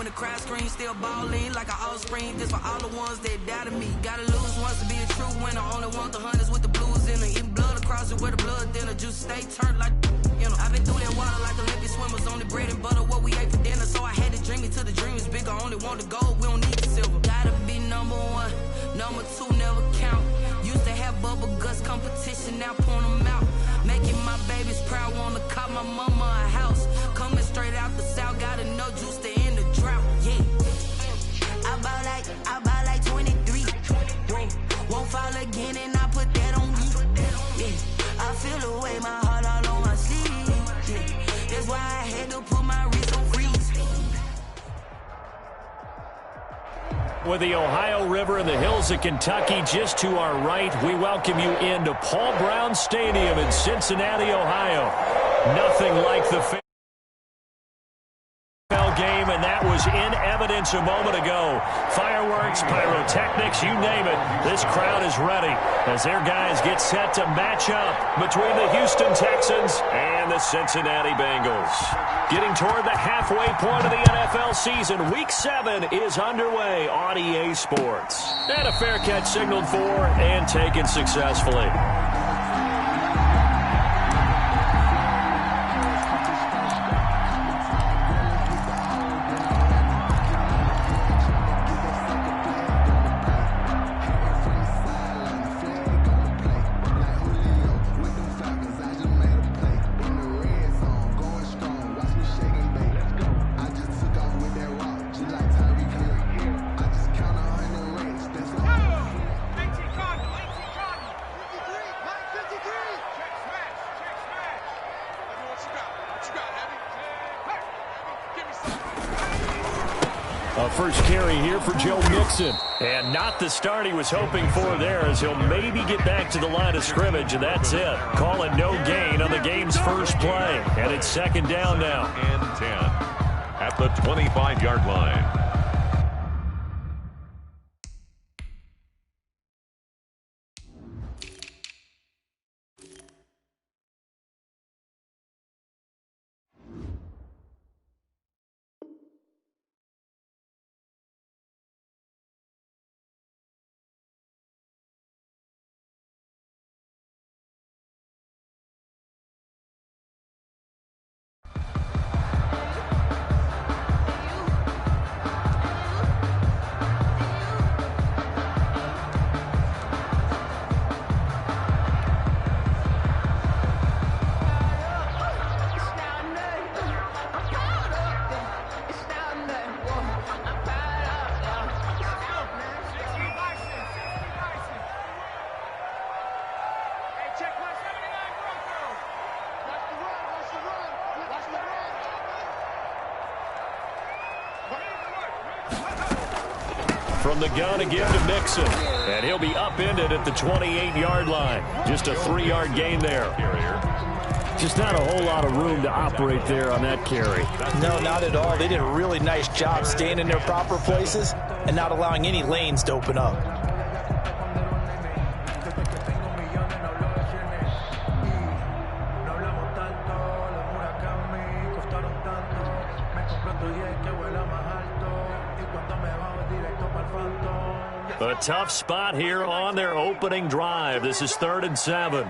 the crowd scream, still balling like an offspring. This for all the ones that doubted me. Gotta lose once to be a true winner. Only want the hunters with the blues in her. Eating blood across it with the blood dinner. Juice stay turned like, you know. I've been through that water like Olympic swimmers. Only bread and butter, what we ate for dinner. So I had to dream it till the dream is bigger. Only want the gold, we don't need the silver. Gotta be number one, number two never count. Used to have bubble guts competition, now point them out. Making my babies proud, wanna call my mama a house. Coming straight out the south, gotta know juice to end the drought. Yeah, I bought like 23. Whoa. Won't fall again, and I put that on me. Yeah, I feel the way, my heart all on my sleeve. Yeah, that's why I had to put my wrist on freeze. With the Ohio River and the hills of Kentucky just to our right, we welcome you into Paul Brown Stadium in Cincinnati, Ohio. Nothing like the game, and that was in evidence a moment ago. Fireworks, pyrotechnics, you name it. This crowd is ready as their guys get set to match up between the Houston Texans and the Cincinnati Bengals. Getting toward the halfway point of the NFL season, Week 7 is underway on EA Sports. And a fair catch signaled for and taken successfully. First carry here for Joe Mixon. And not the start he was hoping for there, as he'll maybe get back to the line of scrimmage, and that's it. Call it no gain on the game's first play. And it's second down now. And 10 at the 25-yard line. From the gun again to Mixon. And he'll be upended at the 28-yard line. Just a 3-yard gain there. Just not a whole lot of room to operate there on that carry. No, not at all. They did a really nice job staying in their proper places and not allowing any lanes to open up. A tough spot here on their opening drive. This is 3rd and 7.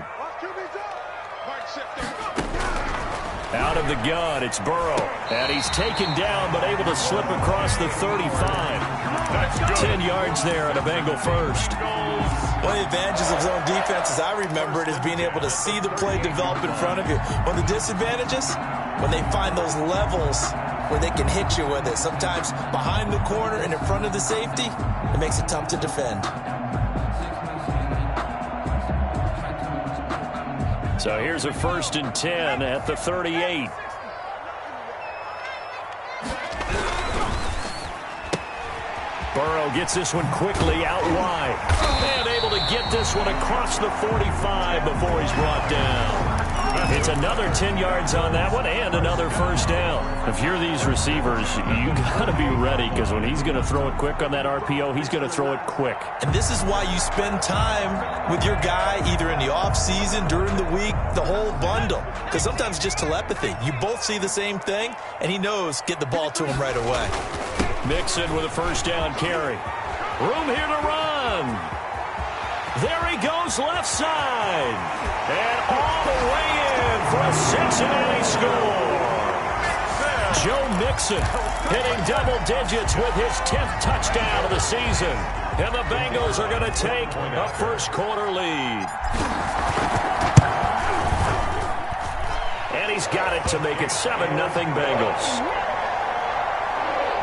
Out of the gun, it's Burrow. And he's taken down, but able to slip across the 35. 10 yards there on a Bengal first. One of the advantages of zone defense, as I remember it, is being able to see the play develop in front of you. One of the disadvantages, when they find those levels where they can hit you with it. Sometimes behind the corner and in front of the safety, it makes it tough to defend. So here's a 1st and 10 at the 38. Burrow gets this one quickly out wide. And able to get this one across the 45 before he's brought down. It's another 10 yards on that one and another first down. If you're these receivers, you got to be ready, because when he's going to throw it quick on that RPO, he's going to throw it quick. And this is why you spend time with your guy either in the offseason, during the week, the whole bundle. Because sometimes just telepathy. You both see the same thing, and he knows get the ball to him right away. Mixon with a first down carry. Room here to run. There he goes left side. And all the way in for a Cincinnati score. Joe Mixon hitting double digits with his 10th touchdown of the season. And the Bengals are going to take a first quarter lead. And he's got it to make it 7-0 Bengals.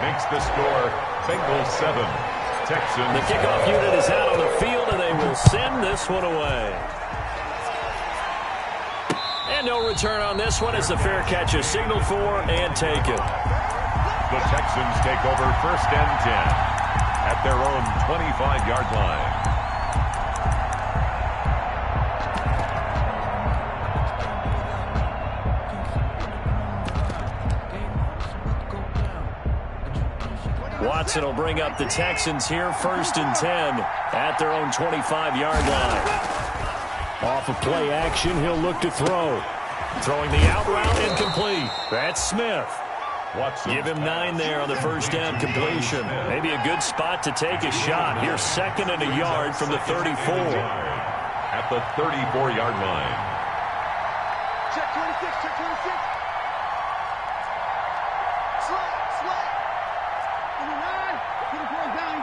Makes the score Bengals 7. Texans. The kickoff unit is out on the field, and they will send this one away. And no return on this one as the fair catch is signaled for and taken. The Texans take over 1st and 10 at their own 25-yard line. Watson will bring up the Texans here, 1st and 10 at their own 25-yard line. Off of play action, he'll look to throw. Throwing the out route incomplete. That's Smith. Watson. Give him 9 there on the first down completion. Maybe a good spot to take a shot. Here's 2nd and a yard from the 34. At the 34-yard line. Check 26, check 26. Slap. 29, put the ball down,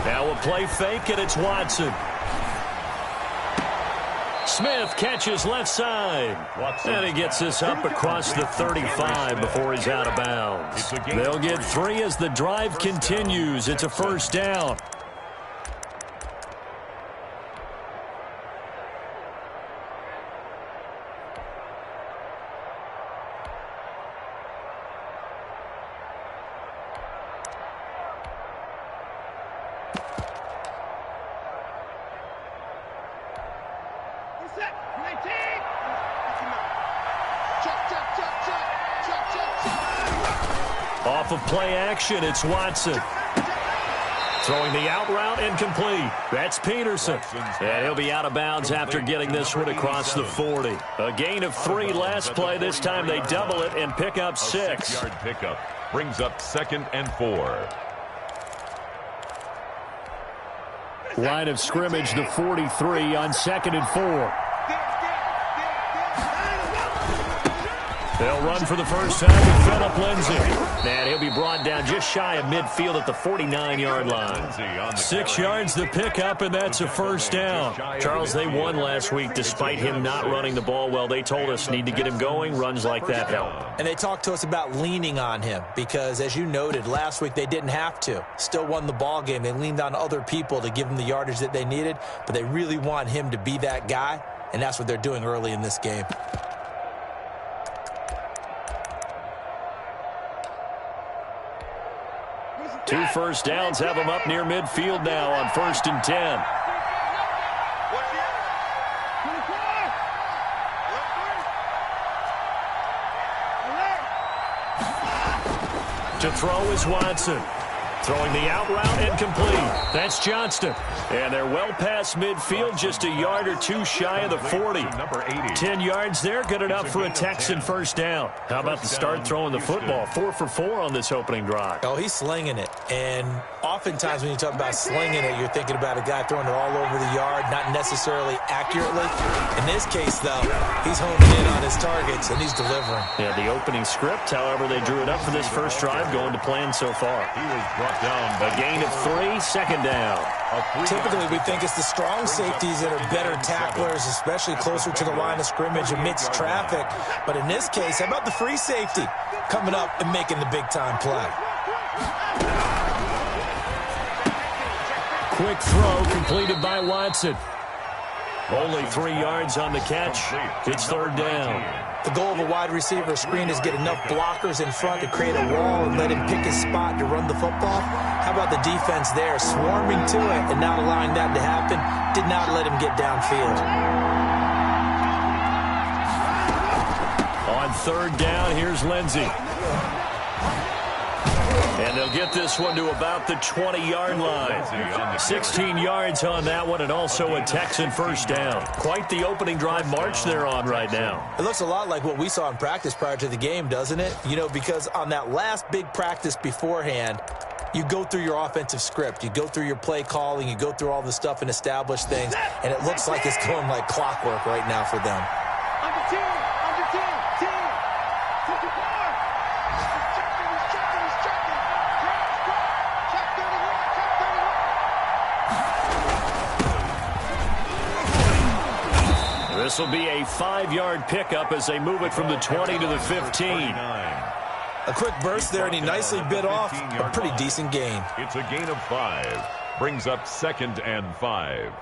Now we'll play fake, and it's Watson. Smith catches left side. And he gets this up across the 35 before he's out of bounds. They'll get 3 as the drive continues. It's a first down. Off of play action, it's Watson. Throwing the out route incomplete. That's Peterson. And he'll be out of bounds after getting this one across the 40. A gain of 3 last play. This time they double it and pick up 6. 6-yard pickup brings up 2nd and 4. Line of scrimmage, the 43 on 2nd and 4. They'll run for the first time with Phillip Lindsay. And he'll be brought down just shy of midfield at the 49-yard line. 6 yards the pickup, and that's a first down. Charles, they won last week despite him not running the ball well. They told us need to get him going. Runs like that help. And they talked to us about leaning on him because, as you noted, last week they didn't have to. Still won the ball game. They leaned on other people to give them the yardage that they needed, but they really want him to be that guy, and that's what they're doing early in this game. 2 first downs have them up near midfield now on 1st and 10. To throw is Watson. Throwing the out route incomplete. That's Johnston. And they're well past midfield, just a yard or 2 shy of the 40. 10 yards there, good enough for a Texan first down. How about the start throwing the football? 4 for 4 on this opening drive. Oh, he's slinging it. And oftentimes when you talk about slinging it, you're thinking about a guy throwing it all over the yard, not necessarily accurately. In this case, though, he's honing in on his targets, and he's delivering. Yeah, the opening script, however, they drew it up for this first drive, going to plan so far. He was brought down. A gain of 3, 2nd down. Typically, we think it's the strong safeties that are better tacklers, especially closer to the line of scrimmage amidst traffic. But in this case, how about the free safety coming up and making the big-time play? Quick throw completed by Watson. Only 3 yards on the catch. It's 3rd down. The goal of a wide receiver screen is get enough blockers in front to create a wall and let him pick his spot to run the football. How about the defense there, swarming to it and not allowing that to happen? Did not let him get downfield. On 3rd down, here's Lindsay. And they'll get this one to about the 20-yard line. 16 yards on that one, and also a Texan first down. Quite the opening drive march they're on right now. It looks a lot like what we saw in practice prior to the game, doesn't it? You know, because on that last big practice beforehand, you go through your offensive script. You go through your play calling. You go through all the stuff and establish things. And it looks like it's going like clockwork right now for them. Under 10, 10, 54. He's checking. Check 31. This will be a 5-yard pickup as they move it from the 20 to the 15. A quick burst there, and he nicely bit off a pretty decent gain. It's a gain of 5. Brings up 2nd and 5.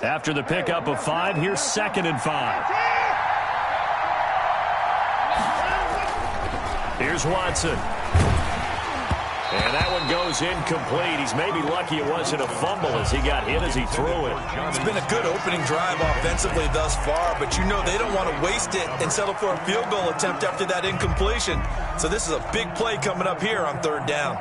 After the pickup of 5, here's 2nd and 5. Here's Watson. And that one goes incomplete. He's maybe lucky it wasn't a fumble as he got hit as he threw it. It's been a good opening drive offensively thus far, but you know they don't want to waste it and settle for a field goal attempt after that incompletion. So this is a big play coming up here on 3rd down.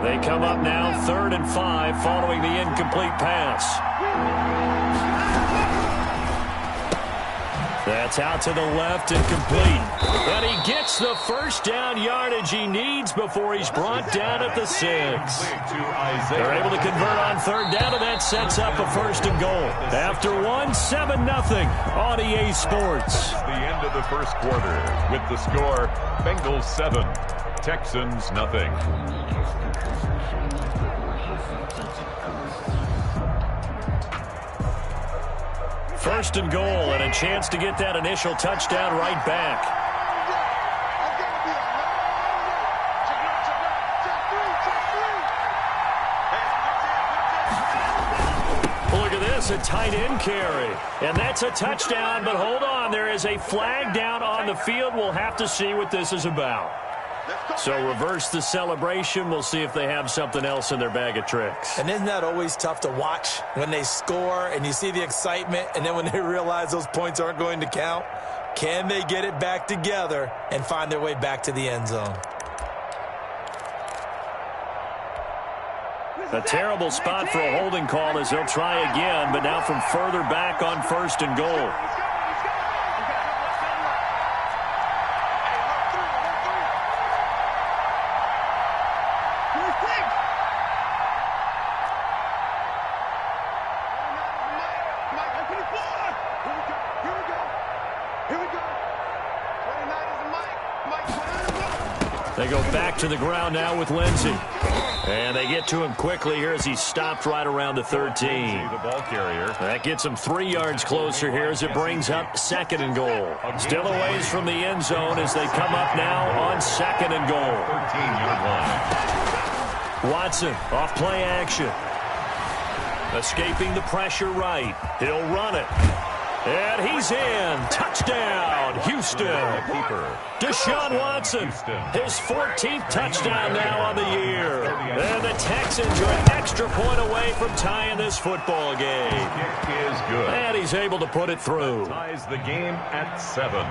They come up now 3rd and 5 following the incomplete pass. That's out to the left and complete. And he gets the first down yardage he needs before he's brought down at the 6. They're able to convert on 3rd down, and that sets up a 1st and goal. After 7-0 on EA Sports. The end of the first quarter with the score, Bengals 7, Texans nothing. First and goal, and a chance to get that initial touchdown right back. Look at this, a tight end carry. And that's a touchdown, but hold on, there is a flag down on the field. We'll have to see what this is about. So reverse the celebration. We'll see if they have something else in their bag of tricks. And isn't that always tough to watch when they score and you see the excitement, and then when they realize those points aren't going to count? Can they get it back together and find their way back to the end zone? A terrible spot for a holding call as they'll try again, but now from further back on 1st and goal. They go back to the ground now with Lindsey. And they get to him quickly here as he stopped right around the 13. The ball carrier. That gets him 3 yards closer here as it brings up 2nd and goal. Still a ways from the end zone as they come up now on 2nd and goal. 13-yard line. Watson off play action. Escaping the pressure right. He'll run it. And he's in. Touchdown, Houston. Deshaun Watson, his 14th touchdown now on the year. And the Texans are an extra point away from tying this football game. Kick is good. And he's able to put it through. Ties the game at 7.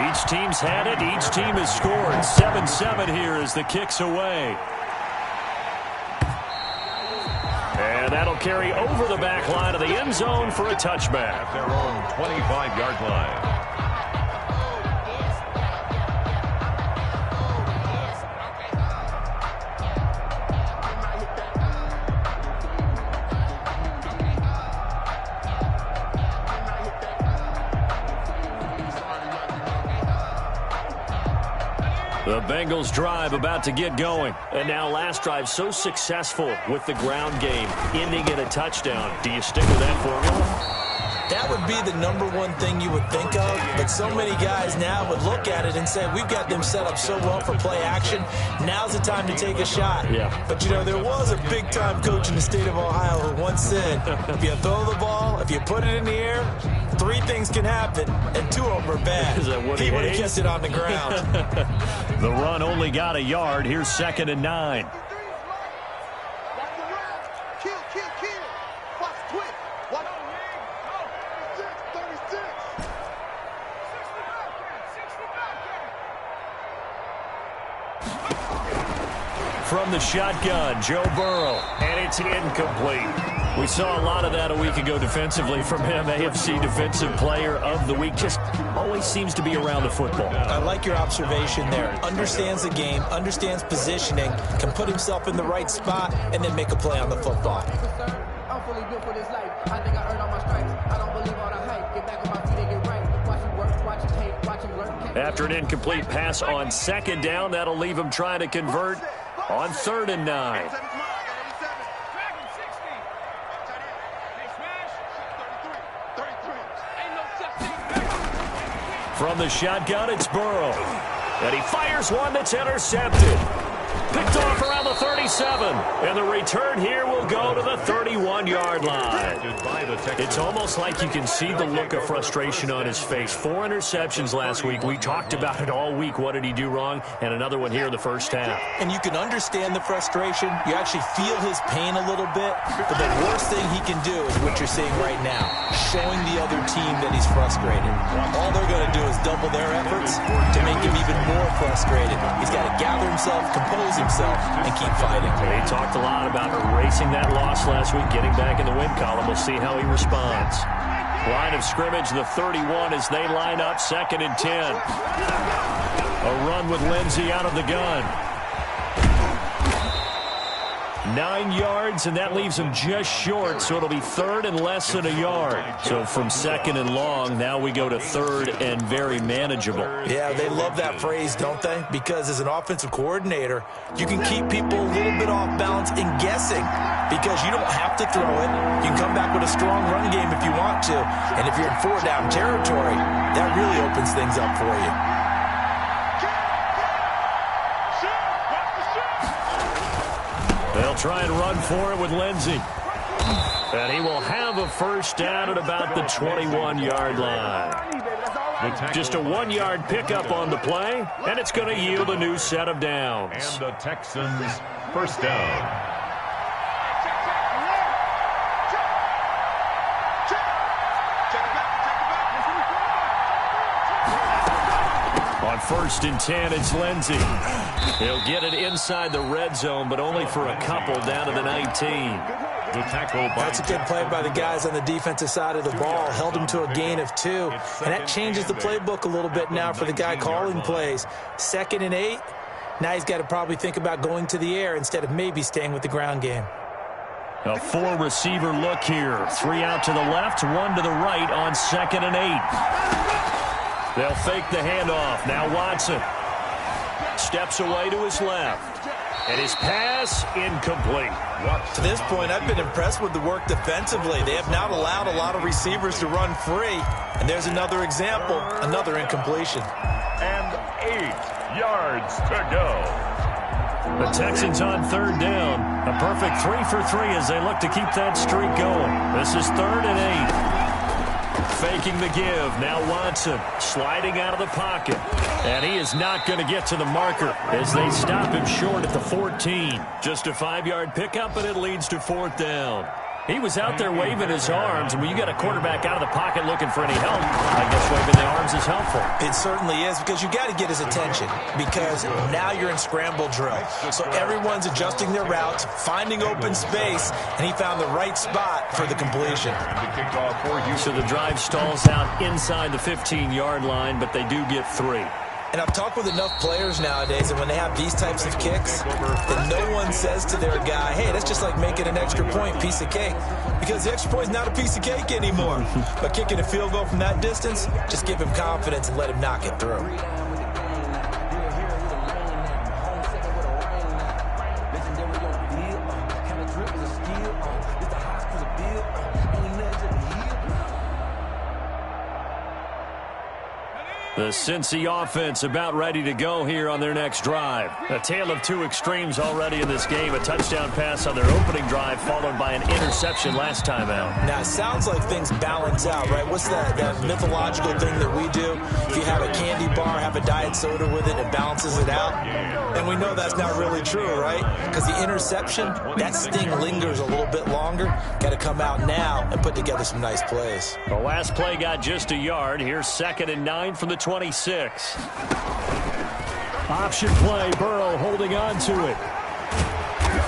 Each team's had it. Each team has scored. 7-7 here as the kick's away. And that'll carry over the back line of the end zone for a touchback. At their own 25-yard line. The Bengals drive about to get going. And now last drive so successful with the ground game, ending in a touchdown. Do you stick with that formula? That would be the #1 thing you would think of, but so many guys now would look at it and say, we've got them set up so well for play action. Now's the time to take a shot. Yeah. But, you know, there was a big-time coach in the state of Ohio who once said, if you throw the ball, if you put it in the air, 3 things can happen, and 2 of them are bad. Is that what he would have kept it on the ground. The run only got a yard. Here's 2nd and 9. Kill. Watch twitch. Watch. 36. from the shotgun, Joe Burrow, and it's incomplete. We saw a lot of that a week ago defensively from him. AFC Defensive Player of the Week. Just always seems to be around the football. I like your observation there. Understands the game, understands positioning, can put himself in the right spot, and then make a play on the football. I'm fully built for this life. I think I earned all my stripes. I don't believe all the hype. Get back on my feet and get right. Watch him work, watch him take, watch him learn. After an incomplete pass on second down, that'll leave him trying to convert on 3rd and 9. From the shotgun, it's Burrow. And he fires one that's intercepted. Picked off around the 37. And the return here will go to the 31-yard line. It's almost like you can see the look of frustration on his face. 4 interceptions last week. We talked about it all week. What did he do wrong? And another one here in the first half. And you can understand the frustration. You actually feel his pain a little bit. But the worst thing he can do is what you're seeing right now, showing the other team that he's frustrated. All they're going to do is double their efforts to make him even more frustrated. He's got to gather himself, compose himself, and keep fighting. He talked a lot about erasing that loss last week, getting back in the win column. We'll see how he responds. Line of scrimmage, the 31 as they line up, 2nd and 10. A run with Lindsey out of the gun. 9 yards, and that leaves him just short, so it'll be 3rd and less than a yard. So from 2nd and long, now we go to 3rd and very manageable. Yeah, they love that phrase, don't they? Because as an offensive coordinator, you can keep people a little bit off balance and guessing because you don't have to throw it. You can come back with a strong run game if you want to. And if you're in 4-down territory, that really opens things up for you. They'll try and run for it with Lindsey. And he will have a first down at about the 21-yard line. Just a 1-yard pickup on the play, and it's going to yield a new set of downs. And the Texans first down. On 1st and 10, it's Lindsey. He'll get it inside the red zone, but only for a couple down to the 19. The tackle by That's a good play by the guys on the defensive side of the ball. Held him to a gain of 2. And that changes the playbook a little bit now for the guy calling plays. 2nd and 8. Now he's got to probably think about going to the air instead of maybe staying with the ground game. A 4-receiver look here. 3 out to the left, 1 to the right on 2nd and 8. They'll fake the handoff. Now Watson steps away to his left. And his pass incomplete. To this point, I've been impressed with the work defensively. They have not allowed a lot of receivers to run free. And there's another example, another incompletion. And 8 yards to go. The Texans on 3rd down. A perfect 3 for 3 as they look to keep that streak going. This is 3rd and 8. Faking the give. Now Watson sliding out of the pocket. And he is not going to get to the marker as they stop him short at the 14. Just a 5-yard pickup, and it leads to 4th down. He was out there waving his arms, and when you got a quarterback out of the pocket looking for any help, I guess waving the arms is helpful. It certainly is, because you got to get his attention, because now you're in scramble drill. So everyone's adjusting their routes, finding open space, and he found the right spot for the completion. So the drive stalls out inside the 15-yard line, but they do get 3. And I've talked with enough players nowadays, and when they have these types of kicks, then no one says to their guy, hey, that's just like making an extra point, piece of cake. Because the extra point is not a piece of cake anymore. By kicking a field goal from that distance, just give him confidence and let him knock it through. The Cincy offense about ready to go here on their next drive. A tale of 2 extremes already in this game. A touchdown pass on their opening drive followed by an interception last time out. Now, it sounds like things balance out, right? What's that mythological thing that we do? If you have a candy bar, have a diet soda with it, it balances it out. And we know that's not really true, right? Because the interception, that sting lingers a little bit longer. Got to come out now and put together some nice plays. The last play got just a yard. Here's 2nd and 9 from the 26. Option play, Burrow holding on to it.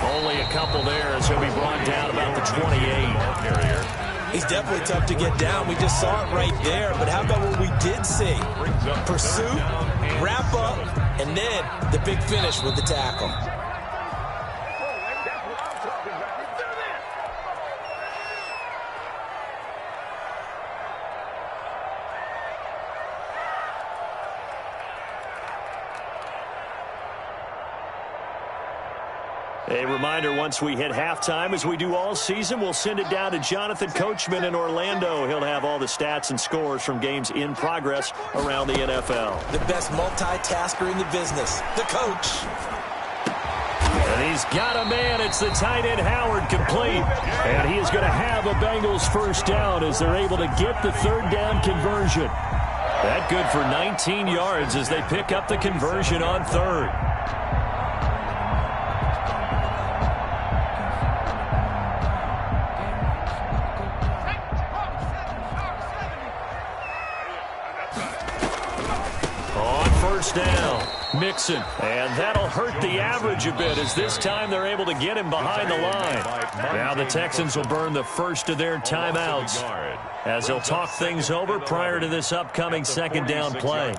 Only a couple there as he'll be brought down about the 28. He's definitely tough to get down. We just saw it right there. But how about what we did see? Pursuit, wrap up, and then the big finish with the tackle. A reminder, once we hit halftime, as we do all season, we'll send it down to Jonathan Coachman in Orlando. He'll have all the stats and scores from games in progress around the NFL. The best multitasker in the business, the coach. And he's got a man. It's the tight end Howard, complete. And he is going to have a Bengals first down as they're able to get the third down conversion. That good for 19 yards as they pick up the conversion on third. Down, Mixon, and that'll hurt the average a bit as this time they're able to get him behind the line. Now the Texans will burn the first of their timeouts as they'll talk things over prior to this upcoming second down play.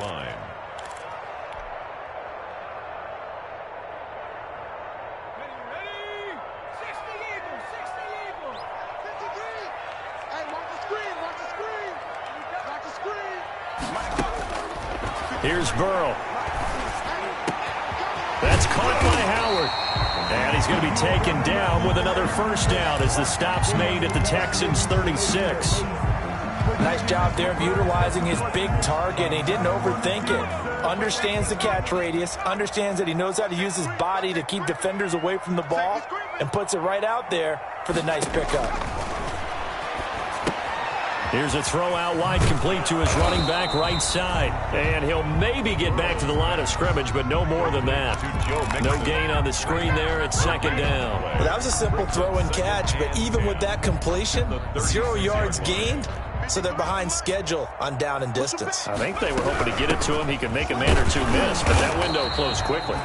Here's Burrow. That's caught by Howard. And he's going to be taken down with another first down as the stop's made at the Texans' 36. Nice job there of utilizing his big target. He didn't overthink it. Understands the catch radius. Understands that he knows how to use his body to keep defenders away from the ball. And puts it right out there for the nice pickup. Here's a throw out wide, complete to his running back right side. And he'll maybe get back to the line of scrimmage, but no more than that. No gain on the screen there at second down. Well, that was a simple throw and catch, but even with that completion, 0 yards gained, so they're behind schedule on down and distance. I think they were hoping to get it to him. He could make a man or two miss, but that window closed quickly.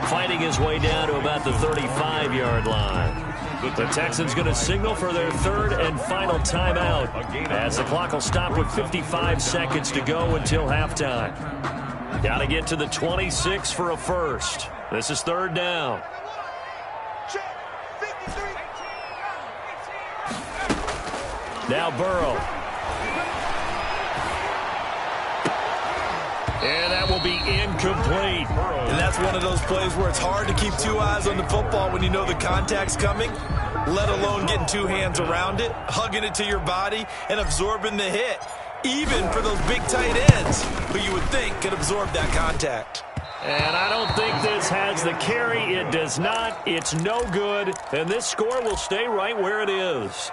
Fighting his way down to about the 35-yard line. The Texans going to signal for their third and final timeout as the clock will stop with 55 seconds to go until halftime. Got to get to the 26 for a first. This is third down. Now Burrow. And that will be incomplete. And that's one of those plays where it's hard to keep two eyes on the football when you know the contact's coming, let alone getting two hands around it, hugging it to your body, and absorbing the hit, even for those big tight ends who you would think could absorb that contact. And I don't think this has the carry. It does not. It's no good. And this score will stay right where it is.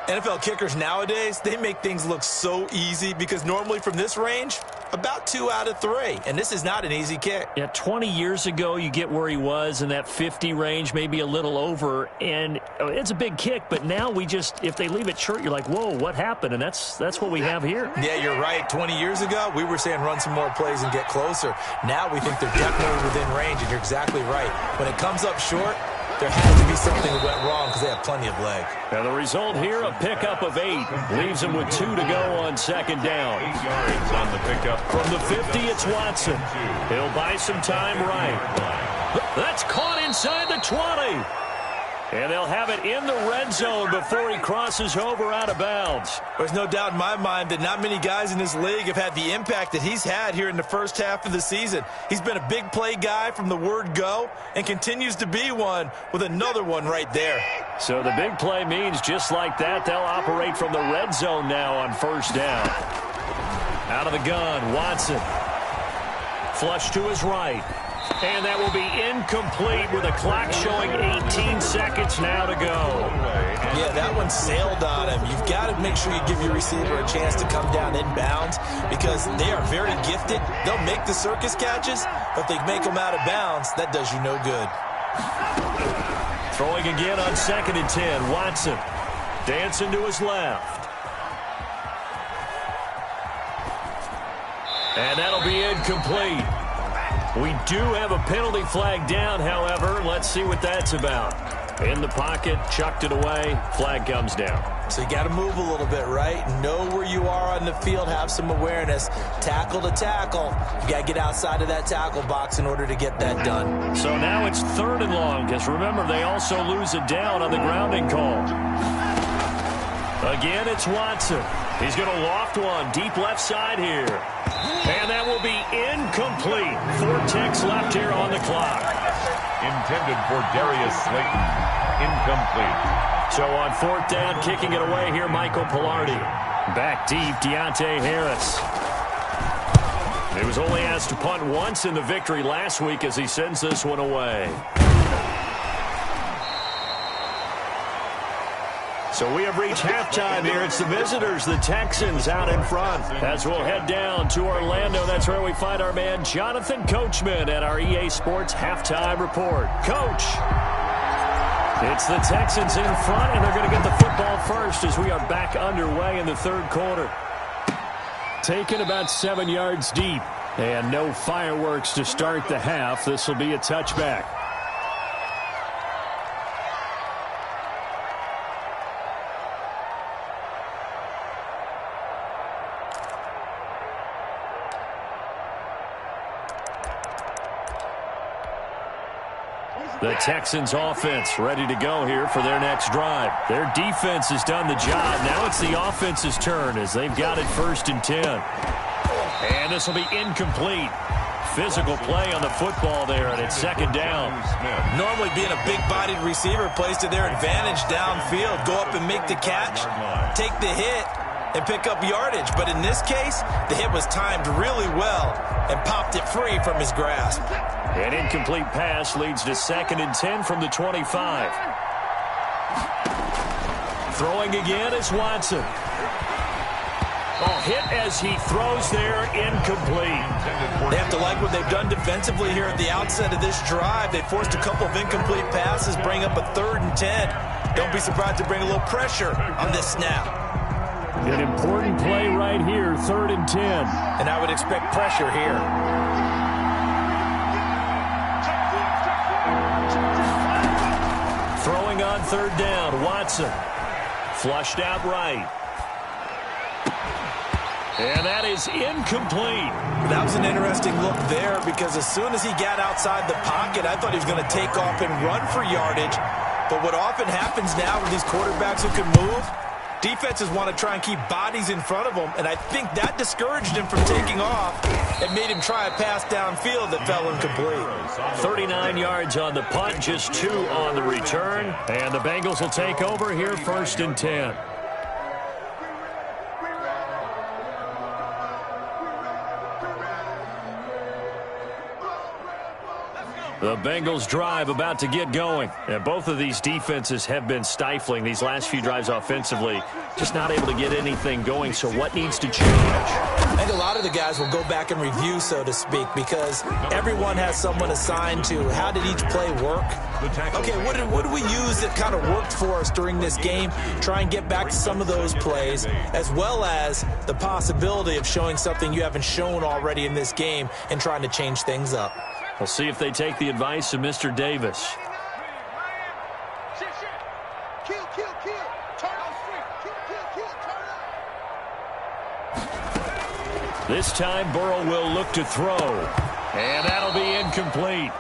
NFL kickers nowadays, they make things look so easy because normally from this range, about 2 out of 3. And this is not an easy kick. Yeah, 20 years ago, you get where he was in that 50 range, maybe a little over. And it's a big kick, but now we just, if they leave it short, you're like, whoa, what happened? And that's what we have here. Yeah, you're right. 20 years ago, we were saying run some more plays and get closer. Now we think they're definitely within range, and you're exactly right. When it comes up short, there has to be something that went wrong because they have plenty of leg. And the result here, a pickup of 8. Leaves them with 2 to go on second down. 8 yards on the pickup. From the 50, it's Watson. He'll buy some time right. That's caught inside the 20. And they'll have it in the red zone before he crosses over out of bounds. There's no doubt in my mind that not many guys in this league have had the impact that he's had here in the first half of the season. He's been a big play guy from the word go and continues to be one with another one right there. So the big play means just like that, they'll operate from the red zone now on first down. Out of the gun, Watson. Flush to his right. And that will be incomplete with a clock showing 18 seconds now to go. Yeah, that one sailed on him. You've got to make sure you give your receiver a chance to come down inbounds because they are very gifted. They'll make the circus catches, but if they make them out of bounds, that does you no good. Throwing again on 2nd and 10. Watson dancing to his left. And that'll be incomplete. We do have a penalty flag down, however. Let's see what that's about. In the pocket, chucked it away, flag comes down. So you got to move a little bit, right? Know where you are on the field, have some awareness. Tackle to tackle. You got to get outside of that tackle box in order to get that done. So now it's 3rd and long, because remember, they also lose it down on the grounding call. Again, it's Watson. He's going to loft one deep left side here. And that will be incomplete. 4 ticks left here on the clock. Intended for Darius Slayton. Incomplete. So on 4th down, kicking it away here, Michael Pilardi. Back deep, Deontay Harris. He was only asked to punt once in the victory last week as he sends this one away. So we have reached halftime here. It's the visitors, the Texans, out in front. As we'll head down to Orlando, that's where we find our man Jonathan Coachman at our EA Sports Halftime Report. Coach, it's the Texans in front, and they're going to get the football first as we are back underway in the 3rd quarter. Taken about 7 yards deep, and no fireworks to start the half. This will be a touchback. The Texans offense ready to go here for their next drive. Their defense has done the job. Now it's the offense's turn as they've got it 1st and 10. And this will be incomplete. Physical play on the football there, and it's 2nd down. Normally being a big-bodied receiver plays to their advantage downfield. Go up and make the catch, take the hit, and pick up yardage. But in this case, the hit was timed really well and popped it free from his grasp. An incomplete pass leads to 2nd and 10 from the 25. Throwing again is Watson. Oh, hit as he throws there, incomplete. They have to like what they've done defensively here at the outset of this drive. They forced a couple of incomplete passes, bring up a 3rd and 10. Don't be surprised to bring a little pressure on this snap. An important play right here, 3rd and 10. And I would expect pressure here. Throwing on 3rd down, Watson. Flushed out right. And that is incomplete. That was an interesting look there because as soon as he got outside the pocket, I thought he was going to take off and run for yardage. But what often happens now with these quarterbacks who can move, defenses want to try and keep bodies in front of them, and I think that discouraged him from taking off and made him try a pass downfield that fell incomplete. 39 yards on the punt, just 2 on the return, and the Bengals will take over here 1st and 10. The Bengals drive about to get going. And both of these defenses have been stifling these last few drives offensively. Just not able to get anything going. So what needs to change? I think a lot of the guys will go back and review, so to speak, because everyone has someone assigned to how did each play work. Okay, what did we use that kind of worked for us during this game? Try and get back to some of those plays, as well as the possibility of showing something you haven't shown already in this game and trying to change things up. We'll see if they take the advice of Mr. Davis. This time Burrow will look to throw. And that'll be incomplete.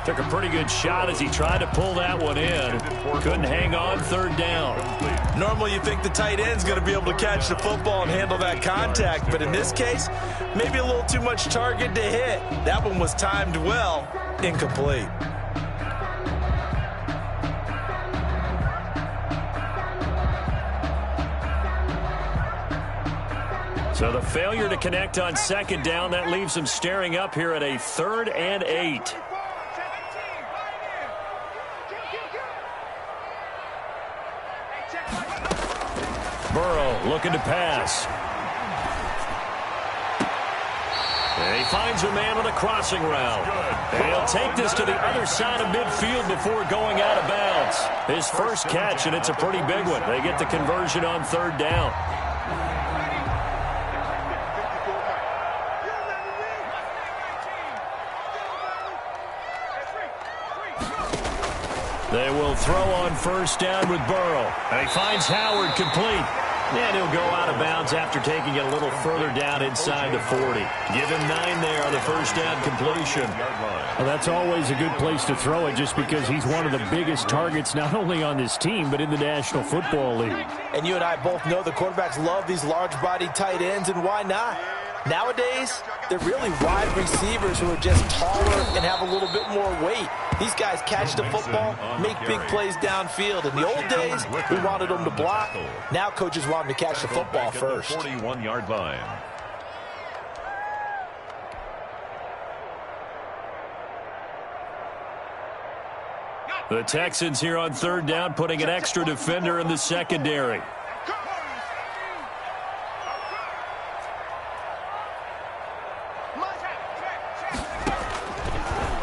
Took a pretty good shot as he tried to pull that one in. Couldn't hang on, 3rd down. Normally you think the tight end's going to be able to catch the football and handle that contact, but in this case, maybe a little too much target to hit. That one was timed well, incomplete. So the failure to connect on 2nd down, that leaves them staring up here at a 3rd and 8. Burrow looking to pass. And he finds a man on a crossing route. And he'll take this to the other side of midfield before going out of bounds. His first catch, and it's a pretty big one. They get the conversion on 3rd down. They will throw on first down with Burrow. And he finds Howard complete. And he'll go out of bounds after taking it a little further down inside the 40. Give him 9 there on the first down completion. Well, that's always a good place to throw it just because he's one of the biggest targets not only on this team but in the National Football League. And you and I both know the quarterbacks love these large-bodied tight ends, and why not? Nowadays, they're really wide receivers who are just taller and have a little bit more weight. These guys catch the football, make big plays downfield. In the old days, we wanted them to block. Now coaches want them to catch the football first. 41-yard line. The Texans here on third down, putting an extra defender in the secondary.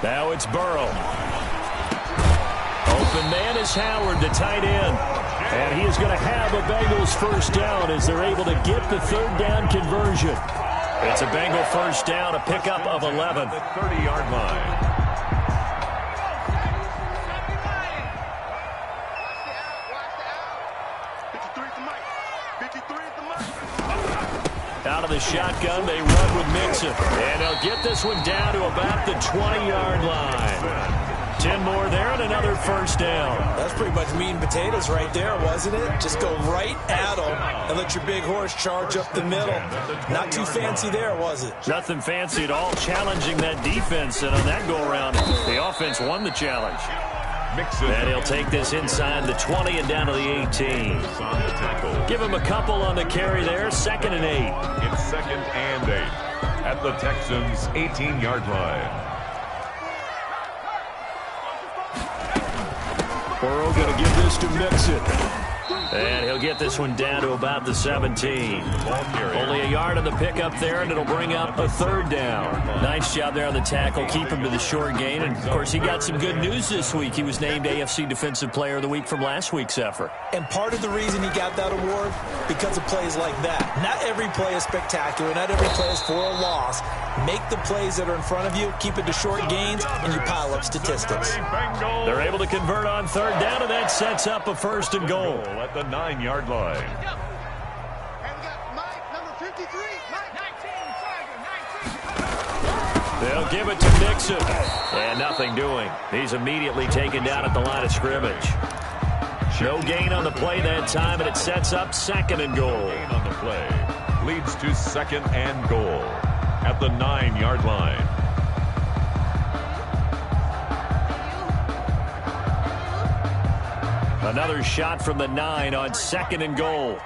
Now it's Burrow. Open man is Howard, the tight end. And he is going to have a Bengals first down as they're able to get the third down conversion. It's a Bengal first down, a pickup of 11. The 30-yard line. Out of the shotgun, they run with Mixon. And they'll get this one down to about the 20-yard line. 10 more there and another first down. That's pretty much meat and potatoes right there, wasn't it? Just go right at them and let your big horse charge up the middle. Not too fancy there, was it? Nothing fancy at all, challenging that defense. And on that go-around, the offense won the challenge. And he'll take this inside the 20 and down to the 18. Give him a couple on the carry there. 2nd and 8. It's 2nd and 8 at the Texans' 18-yard line. Burrow going to give this to Mixon. And he'll get this one down to about the 17. Only a yard on the pickup there, and it'll bring up a third down. Nice job there on the tackle. Keep him to the short gain. And, of course, he got some good news this week. He was named AFC Defensive Player of the Week from last week's effort. And part of the reason he got that award, because of plays like that. Not every play is spectacular. Not every play is for a loss. Make the plays that are in front of you, keep it to short gains, and you pile up statistics. They're able to convert on third down, and that sets up a 1st and goal. At the 9-yard line. And we got Mike, number 53. Mike, 19. They'll give it to Mixon. And nothing doing. He's immediately taken down at the line of scrimmage. No gain on the play that time, and it sets up 2nd and goal. Gain on the play leads to 2nd and goal at the 9-yard line. Another shot from the 9 on 2nd and goal.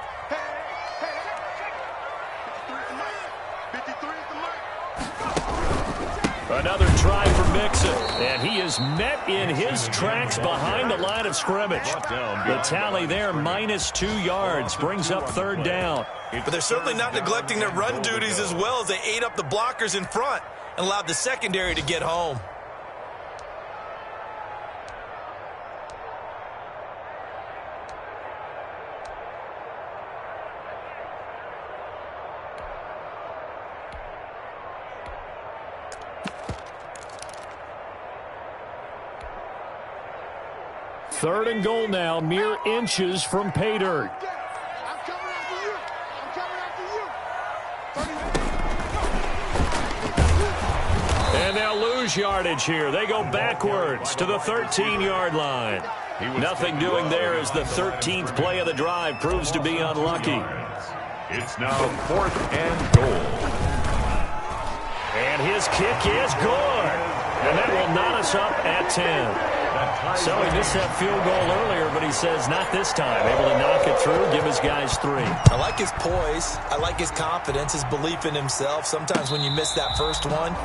Another try for Mixon, and he is met in his tracks behind the line of scrimmage. The tally there, -2 yards, brings up 3rd down. But they're certainly not neglecting their run duties as well as they ate up the blockers in front and allowed the secondary to get home. Third and goal now, mere inches from pay dirt. I'm coming after you. I'm coming after you. And they'll lose yardage here. They go backwards to the 13-yard line. Nothing doing there as the 13th play of the drive proves to be unlucky. It's now 4th and goal. And his kick is good. And that will knot us up at 10. So he missed that field goal earlier, but he says not this time. Able to knock it through, give his guys 3. I like his poise. I like his confidence, his belief in himself. Sometimes when you miss that first one,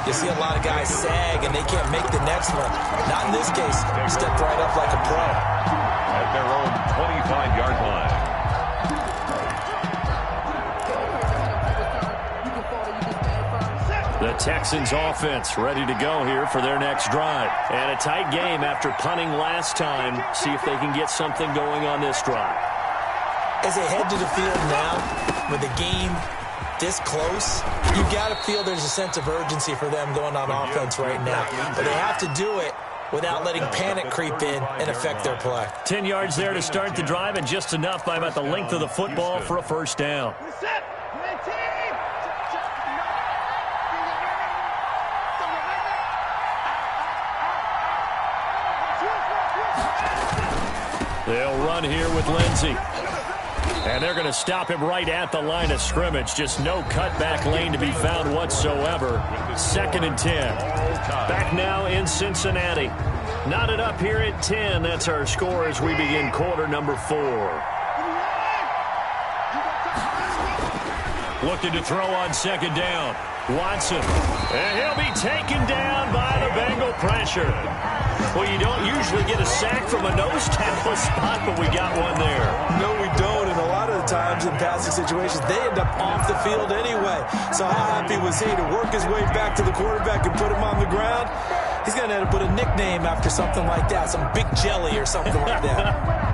you see a lot of guys sag and they can't make the next one. Not in this case. He stepped right up like a pro. At their own 25-yard line. The Texans offense ready to go here for their next drive. And a tight game after punting last time. See if they can get something going on this drive. As they head to the field now, with the game this close, you've got to feel there's a sense of urgency for them going on offense right now. But they have to do it without letting panic creep in and affect their play. 10 yards there to start the drive, and just enough by about the length of the football for a first down. They'll run here with Lindsey. And they're going to stop him right at the line of scrimmage. Just no cutback lane to be found whatsoever. 2nd and 10. Back now in Cincinnati. Knotted up here at 10. That's our score as we begin quarter number 4. Looking to throw on 2nd down. Watson. And he'll be taken down by the Bengal pressure. Well, you don't usually get a sack from a nose tackle spot, but we got one there. No, we don't. And a lot of the times in passing situations, they end up off the field anyway. So how happy was he to work his way back to the quarterback and put him on the ground? He's going to have to put a nickname after something like that, some Big Jelly or something like that.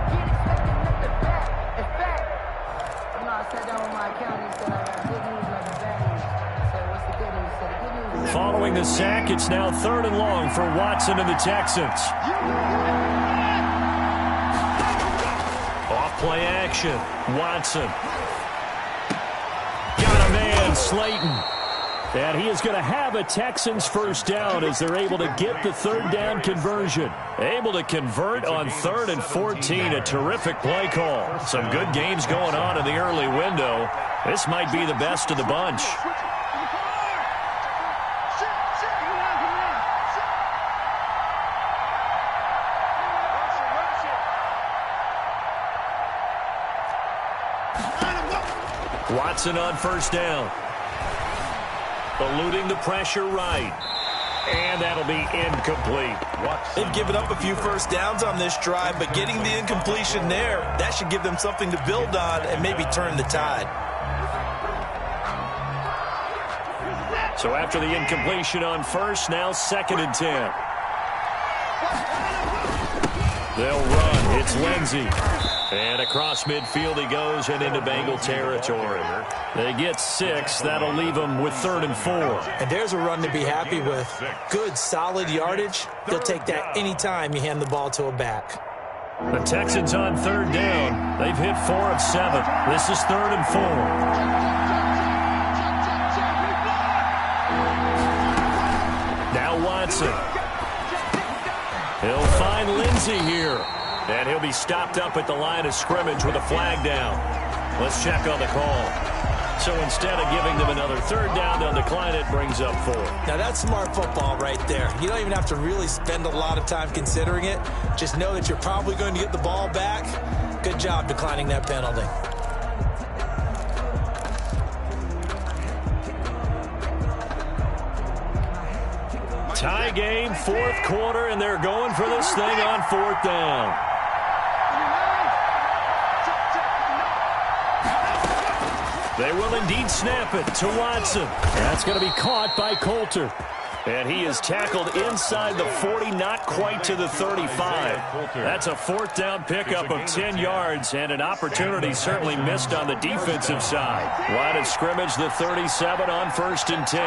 Following the sack, it's now 3rd and long for Watson and the Texans. Off play action. Watson. Got a man, Slayton. And he is going to have a Texans first down as they're able to get the 3rd down conversion. Able to convert on 3rd and 14. A terrific play call. Some good games going on in the early window. This might be the best of the bunch. Watson on first down. Eluding the pressure right. And that'll be incomplete. They've given up a few first downs on this drive, but getting the incompletion there, that should give them something to build on and maybe turn the tide. So after the incompletion on first, now 2nd and 10. They'll run. It's Lindsey. And across midfield he goes and into Bengal territory. They get 6. That'll leave them with 3rd and 4. And there's a run to be happy with. Good, solid yardage. They'll take that any time you hand the ball to a back. The Texans on 3rd down. They've hit 4 of 7. This is 3rd and 4. Now Watson. He'll find Lindsey here. And he'll be stopped up at the line of scrimmage with a flag down. Let's check on the call. So instead of giving them another 3rd down, they'll decline it, brings up 4. Now that's smart football right there. You don't even have to really spend a lot of time considering it. Just know that you're probably going to get the ball back. Good job declining that penalty. Tie game, 4th quarter, and they're going for this thing on 4th down. They will indeed snap it to Watson. That's going to be caught by Coulter. And he is tackled inside the 40, not quite to the 35. That's a 4th down pickup of 10 yards, and an opportunity certainly missed on the defensive side. Line of scrimmage, the 37 on 1st and 10.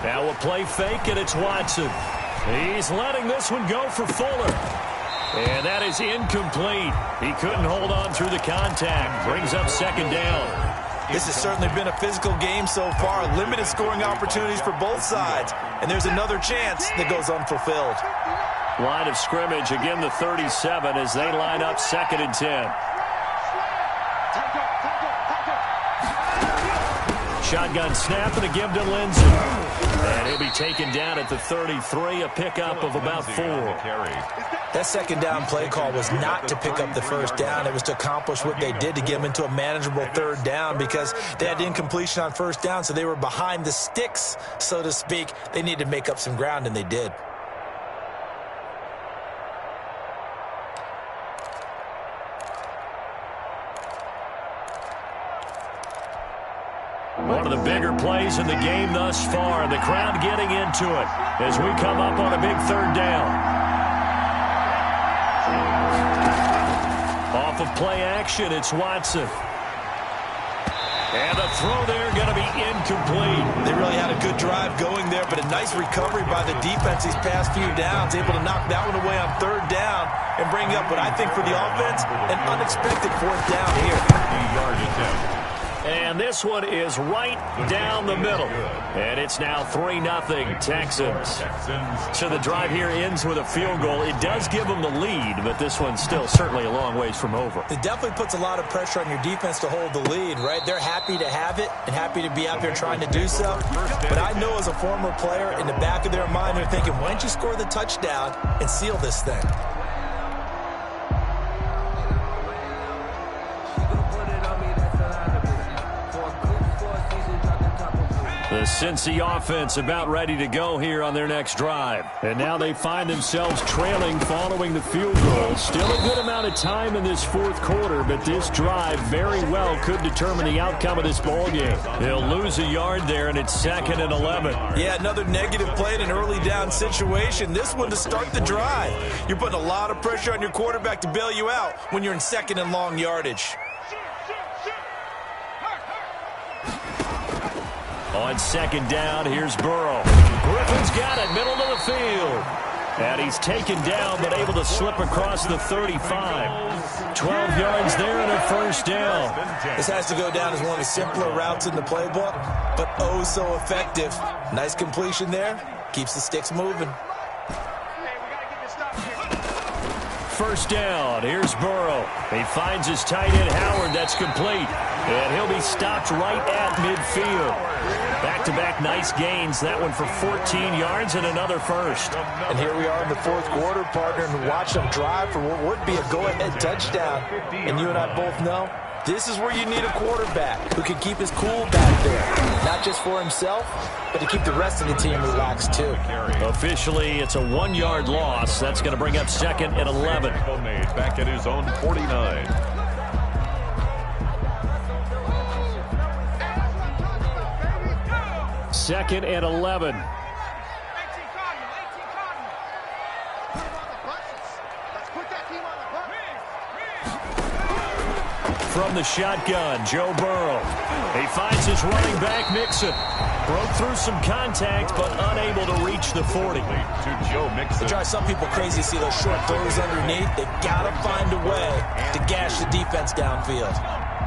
Now a play fake, and it's Watson. He's letting this one go for Fuller. And that is incomplete. He couldn't hold on through the contact. Brings up 2nd down. This has certainly been a physical game so far. Limited scoring opportunities for both sides. And there's another chance that goes unfulfilled. Line of scrimmage, again the 37 as they line up 2nd and 10. Shotgun snap and a give to Lindsey. And he'll be taken down at the 33, a pickup of about 4. That 2nd down play call was not to pick up the 1st down. It was to accomplish what they did to get them into a manageable 3rd down because they had incompletion on 1st down, so they were behind the sticks, so to speak. They needed to make up some ground, and they did. One of the bigger plays in the game thus far. The crowd getting into it as we come up on a big 3rd down. Off of play action, it's Watson. And the throw there going to be incomplete. They really had a good drive going there, but a nice recovery by the defense these past few downs, able to knock that one away on third down and bring up what I think for the offense, an unexpected fourth down here. 50-yard attempt. And this one is right down the middle. And it's now 3-0 Texans. So the drive here ends with a field goal. It does give them the lead, but this one's still certainly a long ways from over. It definitely puts a lot of pressure on your defense to hold the lead, right? They're happy to have it and happy to be out there trying to do so. But I know as a former player, in the back of their mind, they're thinking, why don't you score the touchdown and seal this thing? The Cincy offense about ready to go here on their next drive. And now they find themselves trailing following the field goal. Still a good amount of time in this fourth quarter, but this drive very well could determine the outcome of this ball game. They'll lose a yard there, and it's 2nd and 11. Yeah, another negative play in an early down situation. This one to start the drive. You're putting a lot of pressure on your quarterback to bail you out when you're in 2nd and long yardage. On 2nd down, here's Burrow. Griffin's got it, middle of the field. And he's taken down, but able to slip across the 35. 12 yards there and a first down. This has to go down as one of the simpler routes in the playbook, but oh so effective. Nice completion there. Keeps the sticks moving. First down, here's Burrow. He finds his tight end, Howard. That's complete. And he'll be stopped right at midfield. Back-to-back nice gains. That one for 14 yards and another first. And here we are in the fourth quarter, partner, and watch them drive for what would be a go-ahead touchdown. And you and I both know this is where you need a quarterback who can keep his cool back there. Not just for himself, but to keep the rest of the team relaxed, too. Officially, it's a 1-yard loss. That's going to bring up 2nd and 11. Back at his own 49. Second and 11. From the shotgun, Joe Burrow. He finds his running back, Mixon. Broke through some contact, but unable to reach the 40. To Joe Mixon. It drives some people crazy to see those short throws underneath. They've got to find a way to gash the defense downfield.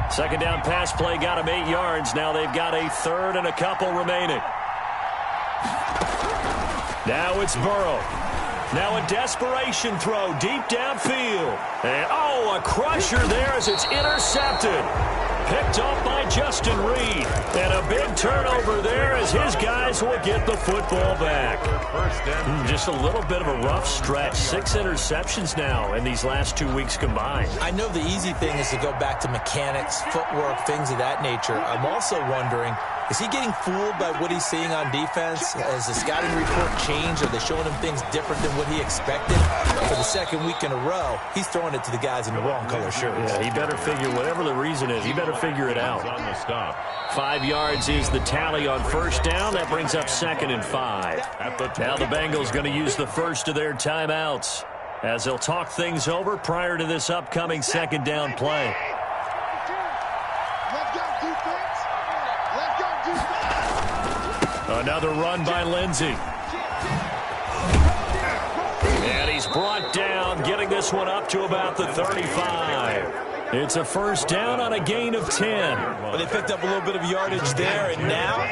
2nd down pass play got him 8 yards. Now they've got a 3rd and a couple remaining. Now it's Burrow. Now a desperation throw deep downfield. And, oh, a crusher there as it's intercepted. Picked off by Justin Reed. And a big turnover there as his guys will get the football back. Just a little bit of a rough stretch. 6 interceptions now in these last 2 weeks combined. I know the easy thing is to go back to mechanics, footwork, things of that nature. I'm also wondering, is he getting fooled by what he's seeing on defense? Has the scouting report changed? Are they showing him things different than what he expected? For the 2nd week in a row, he's throwing it to the guys in the wrong color shirts. Yeah, he better figure, whatever the reason is, he better figure it out. 5 yards is the tally on first down. That brings up 2nd and 5. Now the Bengals going to use the first of their timeouts as they'll talk things over prior to this upcoming 2nd down play. Another run by Lindsey. And he's brought down, getting this one up to about the 35. It's a first down on a gain of 10. Well, they picked up a little bit of yardage there, and now,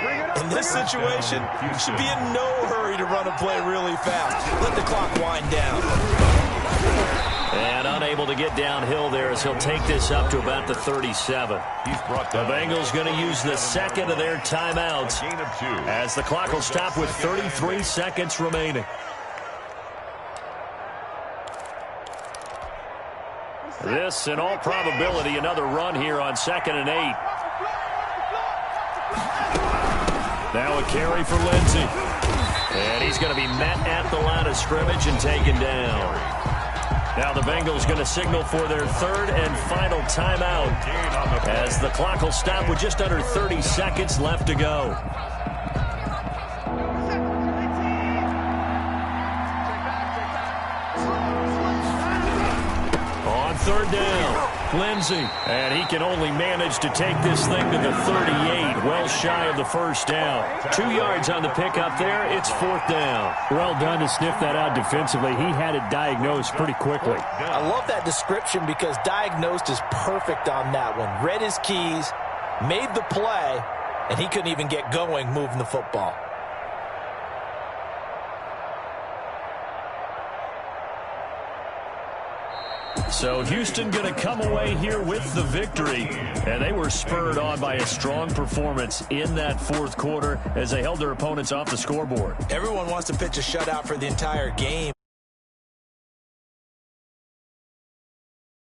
in this situation, you should be in no hurry to run a play really fast. Let the clock wind down. And unable to get downhill there as he'll take this up to about the 37. The Bengals going to use the 2nd of their timeouts as the clock will stop with 33 seconds remaining. This, in all probability, another run here on 2nd and 8. Now a carry for Lindsey. And he's going to be met at the line of scrimmage and taken down. Now the Bengals going to signal for their 3rd and final timeout as the clock will stop with just under 30 seconds left to go. On on third down. Lindsey, and he can only manage to take this thing to the 38, well shy of the first down. 2 yards on the pickup there. It's fourth down. Well done to sniff that out defensively. He had it diagnosed pretty quickly. I love that description because diagnosed is perfect on that one. Read his keys, made the play, and he couldn't even get going moving the football. So Houston going to come away here with the victory. And they were spurred on by a strong performance in that fourth quarter as they held their opponents off the scoreboard. Everyone wants to pitch a shutout for the entire game.